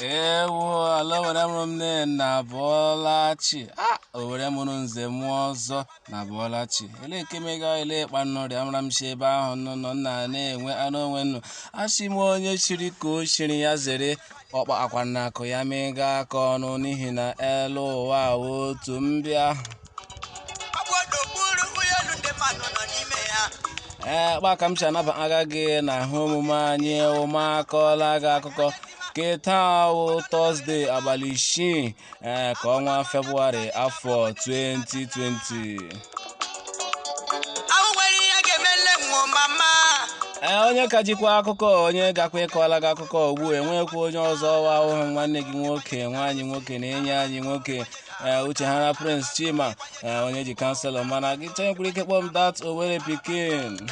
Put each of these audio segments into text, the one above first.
Ewo ala were mụrụ na Bọlachi owere mụrụ nze mụọ ọzọ na Bọlachi ele ekemega ele kpanọrị amara m shi ebe ahụ nọ nna na-enwe anụ onwe nnu achị m onye chiri ka o chiri ya zere ọkpa akwa na akụ ya mega aka ọnụ n'ihi na elu ụwa otu mbịa kpaka m si anaba agaghị na ahụ omume anyị ụmụakọla gị akụkọ Keta wụ Tọzdee abalị 6 ka ọnwa Febụwarị afọ 2020. Onye ka jikwa akụkọ onye gakwa ịkọla gị akụkọ ugbu enwekwa onye ọzọ ọwa ahụhụ nwanne gị nwoke nwaanyị nwoke na-enye anyị nwoke Uchehara Prince Chima onye ji kanselọ mana gị chekwara ike kpọm dat Owerri pikin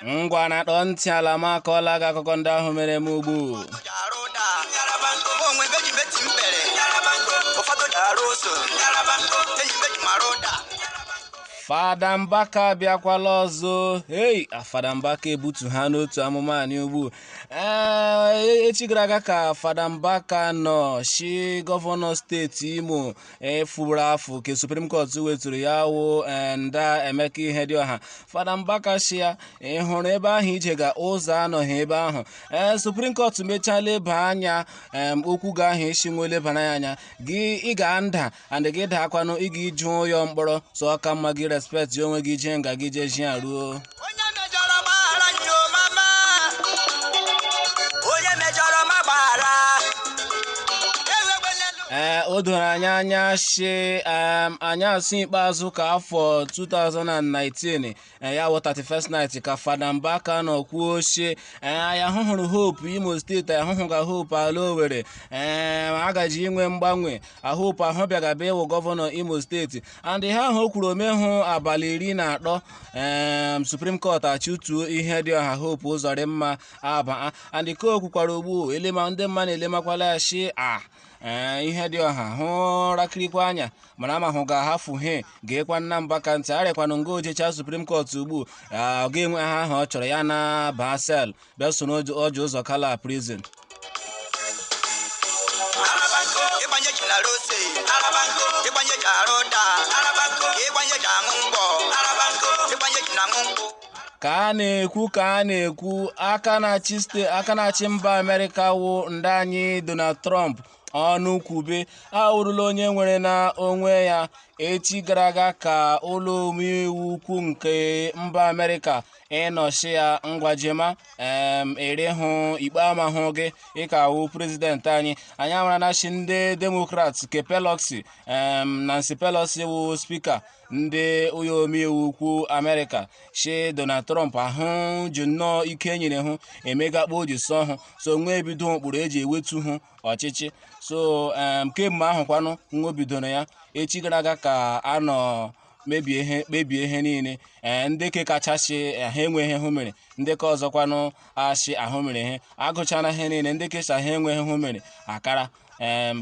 ngwa na-akpọ ntị ala m akọọla gị akụkọ ndị ahụ mere m ugbu Fada Mbaka bịakwala ọzọ Fada Mbaka ebutu ha n'otu amụma anyị ugbu echi gara aga ka Fada Mbaka nọ shi gọvanọ steeti Imo fụrụ afọ ke Supreme Court weturu ya wụ nda Emeka Ihedioha Fada Mbaka shi ya hụrụ ebe ahụ ije ga ụzọ anọghị ebe ahụ Supreme Court mechaa leba anya okwu ga ahụ isi nwe lebana ya anya gị ị ga nda and gị daakwanụ ị ga iju ụyọ mkpọrọ so ọka mma gị respect onwe gị je nga gị je ji aruo o doro anya shi anyasị ikpeazụ ka afọ 2019 ya wụ 31st night ka Fada Mbaka nọ kwuo shi ya hụhụrụ Hope Imo steeti ahụhụ ga Hope ala Owerri agaji inwe mgbanwe Hope ahụ bịagaba ịwụ gọvanọ Imo steeti and ha ahụ o kwuru omehụ abalị 14 Supreme Court achụtuo Ihedioha Hope Uzodimma aba and ka o kwukwara ugbu elema ndị mma na-elemakwala ya shi Ihedioha hụ rakirikwa anya mana amahụ ga-ahafụ he ga-ekwa nna Mbaka ntị arịkwanụ ngo ojecha Supreme Court ugbu ọ ga-enwe ha ahụ ọ chọrọ ya na Basel bịa so n'ọjụ ụzọ kala prison ka a na-ekwu aka na-achị mba Amerịka wụ ndị anyị Donald Trump ọnụ kwube awụrụla onye nwere na onwe ya echi gara aga ka ụlọ omeiwu ukwu nke mba Amerịka ịnọchi ya ngwajema ere hụ ikpe amahụ gị ịka wụ prezidenti anyị amara na chi ndị Demokrat ke Pelosi Nancy Pelosi wụ spika ndị ụlọ omeiwu ukwu Amerịka shi Donald Trump ahụ ji nnọọ ike nyere hụ emegakpo o ji sọ hụ so nwe ebido ụkpụrụ eji ewetu hụ ọchịchị so kemgbe ahụ kwanụ nwa bidoro ya echi gara aga ka a nọ kpebie ihe niile ndị ke kachasị ha enweghị hụ mere ndị ka ọzọkwanụ achị ahụ mere ihe agụchana ihe niile ndị kecha ha enweghị hụ mere akara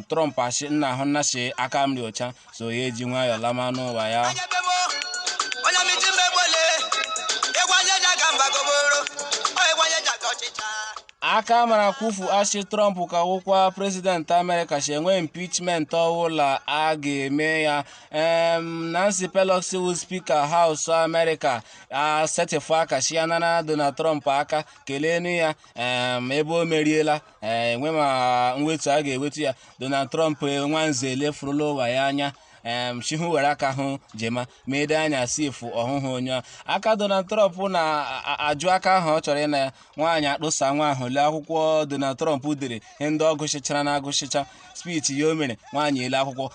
Trump achị nna ahụ nnachi aka mri ọcha so ya eji nwayọọ lama n'ụwa ya aka mara kwufu achị Trump ka wụkwa prezidenti Amerịka si enwe impichment ọwụla a ga-eme ya Nancy Pelosi wụ spika Haus Amerịka setịfụ aka shi ya nara Donald Trump aka kelenu ya ebe o meriela enwe ma mwetu a ga-ewetu ya Donald Trump nwanze elefurula ụwa ya anya chihu were aka hụ jema mede anya sifu ọhụhụ onye aka Donald Trump na-ajụ aka ahụ ọ chọrọ ịna ya nwaanyị akpụsa nwa ahụ lee akwụkwọ Donald Trump dere ihe ndị ọ gụchichara na agụchicha spichi ya o mere nwaanyị ele akwụkwọ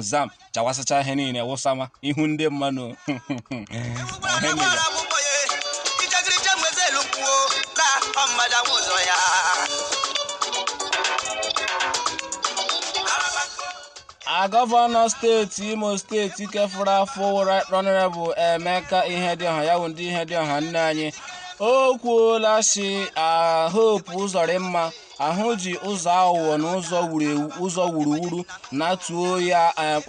zam chawasacha ihe niile wụsama ihu ndị mmanụ gọvanọ steeti Imo steeti kefụrụ afọ Right Honorable Emeka Ihedioha ya wụ ndị Ihedioha nne anyị o kwuola shi Hope Uzodimma ahụ ji ụzọ aghụghọ na ụzọ wuruwuru na-atụo ya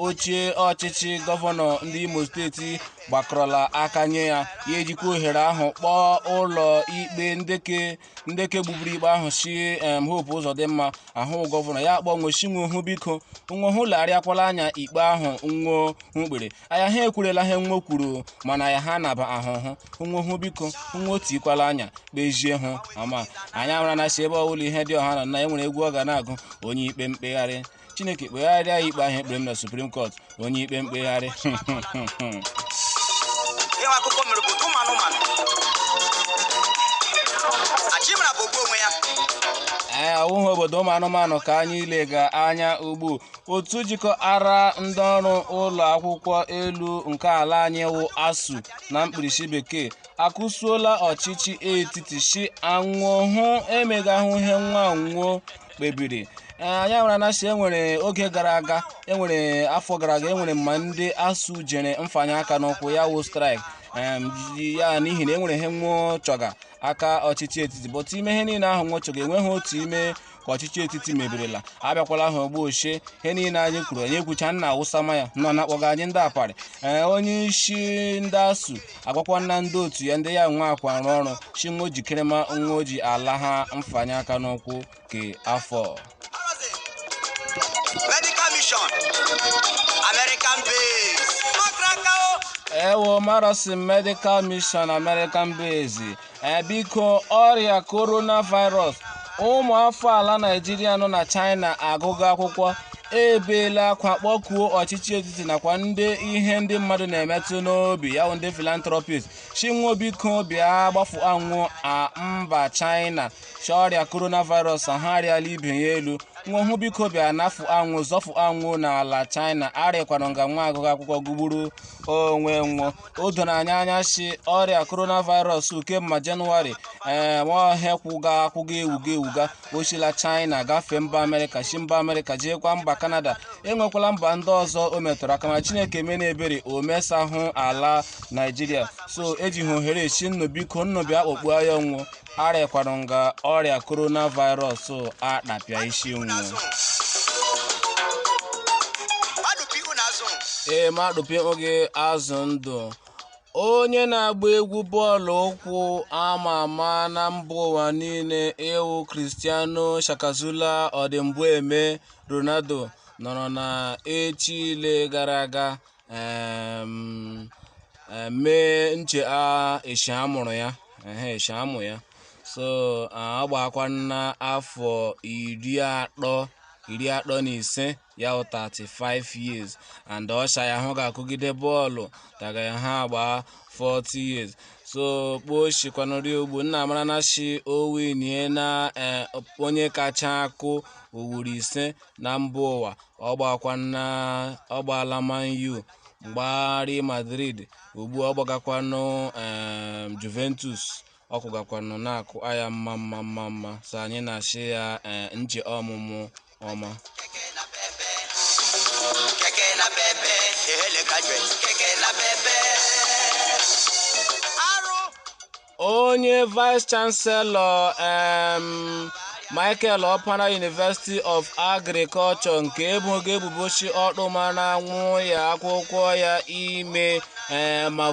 oche ọchịchị gọvanọ ndị Imo steeti gbakọrọla aka nye ya ejikwa ohere ahụ kpọọ ụlọ ikpe ndeke gbugburu ikpe ahụ si Hope Uzodimma ahụ gọvanọ ya kpọọ nwochingwohu biko nwohu larịakwala anya ikpe ahụ nwo kpere anya ha ekwerela ha nwo kwuru mana ya ha naba ahụhụ nwohu biko nwo tikwala anya kpezie hụ ama anya mara na si ebe ọbụla ihe dị ọha na enwere egwu ọ ga na-agụ onye ikpe mkpegharị Chineke kpegharịa ikpe ahụ ekpere m na Supreme Court onye ikpe mkpegharị ọwụghị obodo ụmụ anụmanụ ka anyị lega anya ugbu otu jikọ ara ndị ọrụ ụlọ akwụkwọ elu nke ala anyị wụ ASUU na mkpirisi bekee akụsuola ọchịchị etiti si anwụhụ emegahụ ihe nwa nwo kpebiri anyị nwere na-asị enwere oge gara aga enwere afọ gara aga enwere ma ndị ASUU jere mfanye aka n'ụkwụ ya wụ strike ya n'ihi na enwere ihe nwo chọga aka ọchịchị etiti bụtụ ime ihe niile ahụ nwochọga enweghị otu ime ka ọchịchị etiti mebirila abịakwala ahụ ogbu ochie ihe niile anyị kwuru anyị ekwucha nna awụsama ya nọ na-akpọga anyị ndị aparị onye isi ndị ASUU agwakwa na ndị otu ya ndị ya nwa akwa arụ ọrụ chi nwo jikere ma nwa ji ala ha mfanye aka n'ụkwụ ke afọ ewo marathon medical mission American base biko ọrịa coronavirus ụmụ afọ ala Naịjirịa nọ na China agụgụ akwụkwọ ebeela akwa kpọkuo ọchịchị etiti nakwa ihe ndị mmadụ na-emetụ n'obi ya ndị philanthropist chinwo biko bịa gbafu anwụ mba China chi ọrịa coronavirus ha arịala ibe ya elu nwohu biko bịa nafu anwụ zọfu anwụ n'ala China arịkwara nga nwa agụgụ akwụkwọ gugburu onwe nwo o doro anya si ọrịa coronavirus kemma Jenụwarị nwaohekwụga ewuga ochila China gafee mba Amerịka si mba Amerịka jeekwa mba Kanada enwekwala mba ndị ọzọ o metụrụ aka ma Chineke mena ebere o mesahụ ala Naịjirịa so ejighị ohere si nnu biko nnu bịa kpọkpuo ya nwo arịkwara nga ọrịa coronavirus akpapịa isi nwo madụpịa oge azụ ndụ onye na-agba egwu bọọlụ ụkwụ ama ama na mba ụwa niile ewu Cristiano Shakazula Odemgbe Ronaldo nọrọ na echile gara aga mee echi amụrụ ya echi amụ ya so agbakwa na afọ 35 ya 35 years and ọsha ya hụ ga-akụgide bọọlụ taga ya ha agba 40 years so kpochikwanụri ogbu nna mara na shi owinie na onye kacha akụ ugboro 5 na mba ụwa ọ gbaala Man U mgbari Madrid ugbu ọ gbagakwanụ Juventus ọ kụgakwanụ na-akụ aya mma so anyị na-achị ya nche ọmụmụ ọma onye vice chancellor Michael Opara University of Agriculture nke ebubochi ọkpụmara nwụ ya akwụkwọ ya ime ma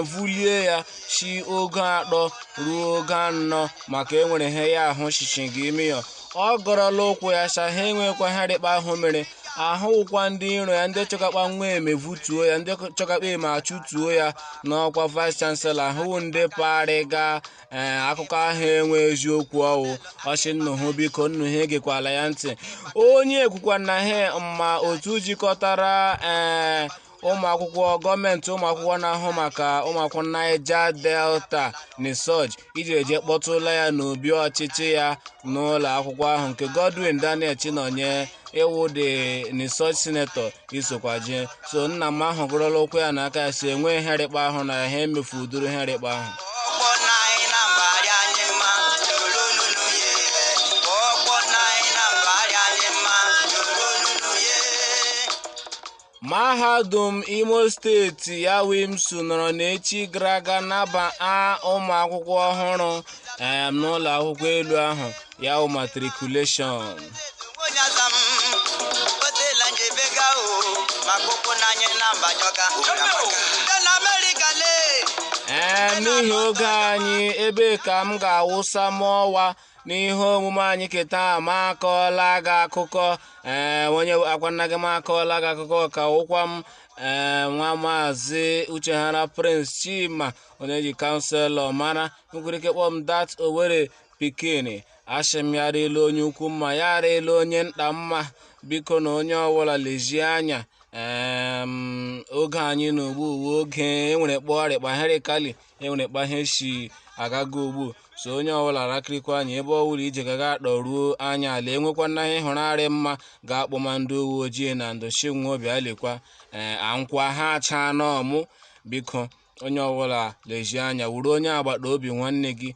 vulie ya si oge 3 ruo oge 4 maka enwere ihe ya ahụ shishi gị ime ya ọ gọrọla ụkwụ ya sa ha enwekwa ha dịkpa ahụ mere ahụkwa ndị iro ya ndị chọkakpa nwa emevutuo ya ndị chọkakpa eme achụtuo ya n'ọkwa vice chancellor ahụ ndị parịga akụkọ ahụ enwe eziokwu ọwụ ọchị nnụhụ biko nnụhụ egekwala ya ntị onye ekwukwa na ha ma otu jikọtara ụmụakwụkwọ gọọmenti ụmụakwụkwọ na-ahụ maka ụmụakwụkwọ Niger Delta NISOJ iji eje kpọtụla ya n'obi ọchịchị ya n'ụlọ akwụkwọ ahụ nke Godwin Daniel Chinonye ewu dị NISOJ senator isokwaje so nna m ahụ gụrụla ụkwụ ya n'aka ya si enwe herịkpa ahụ na ha emefu udoro herịkpa ahụ Mahadum Imo steeti ya Wimsu nọrọ n'echi gara aga naba ụmụ akwụkwọ ọhụrụ n'ụlọ akwụkwọ elu ahụ ya wụ matriculation. N'ihi oge anyị ebe ka m ga-awụsa mụọwa n'ihe omume anyị keta ma akọọla gị akụkọ onye akwanna gị ma akọọla gị akụkọ ka ụkwa m nwa maazị Uchehara Prince Chima onye ji kanselọ mara nwere ike kpọọ m dat Owerri pikin ashịm ya rịela onye ukwu mma ya rịela onye nta mma biko na onye ọbụla lezie anya oge anyị na ugbu oge enwere kpọgharịkpa herikali enwere kpahe shi agago ugbu so onye ọbụla rakirikwa anya ebe ọwụrụ ije gaga akpọruo anya ala enwekwa na ihe hụrụ arị mma ga-akpọma ndị uwe ojii na ndochinwe obi alekwa ankwa ha acha n'ọmụ biko onye ọbụla lezie anya wuru onye agbata obi nwanne gị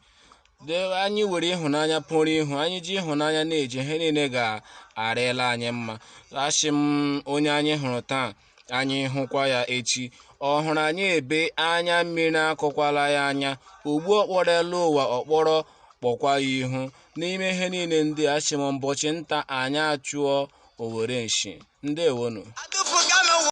anyị were ịhụnanya pụrụ ihu anyị ji ịhụnanya na-eje ihe niile ga-arịla anyị mma ashị m onye anyị hụrụ taa anyị hụkwa ya echi ọ hụrụ anyị ebe anya mmiri akọkwala ya anya ugbu okpọrela ụwa ọkpọrọ kpọkwa ya ihu n'ime ihe niile ndị ashị m mbọchị nta anyị achụọ Owerri nshi ndewonu.